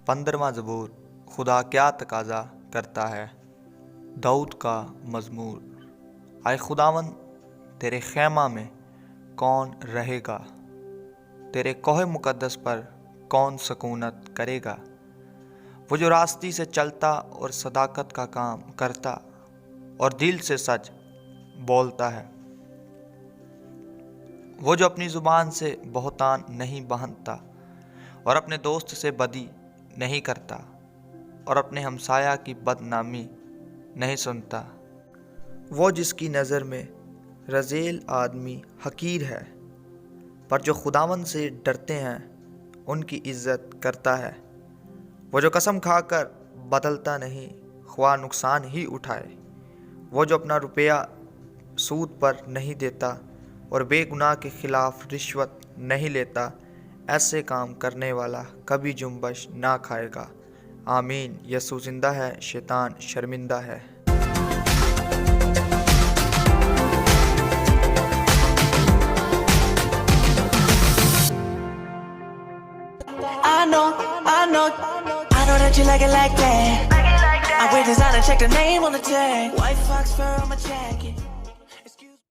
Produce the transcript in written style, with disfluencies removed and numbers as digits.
15واں زبور خدا کیا تقاضا کرتا ہے۔ داؤد کا مزمور۔ آئے خداوند تیرے خیمہ میں کون رہے گا، تیرے کوہ مقدس پر کون سکونت کرے گا۔ وہ جو راستی سے چلتا اور صداقت کا کام کرتا اور دل سے سچ بولتا ہے، وہ جو اپنی زبان سے بہتان نہیں باندھتا اور اپنے دوست سے بدی نہیں کرتا اور اپنے ہمسایہ کی بدنامی نہیں سنتا۔ وہ جس کی نظر میں رذیل آدمی حقیر ہے، پر جو خداوند سے ڈرتے ہیں ان کی عزت کرتا ہے۔ وہ جو قسم کھا کر بدلتا نہیں خواہ نقصان ہی اٹھائے۔ وہ جو اپنا روپیہ سود پر نہیں دیتا اور بے گناہ کے خلاف رشوت نہیں لیتا، ایسے کام کرنے والا کبھی جنبش نہ کھائے گا۔ آمین۔ یسوع زندہ ہے، شیطان شرمندہ ہے۔ I know that you like it like that. I wear designer, check the name on the tag. White fox fur on my jacket.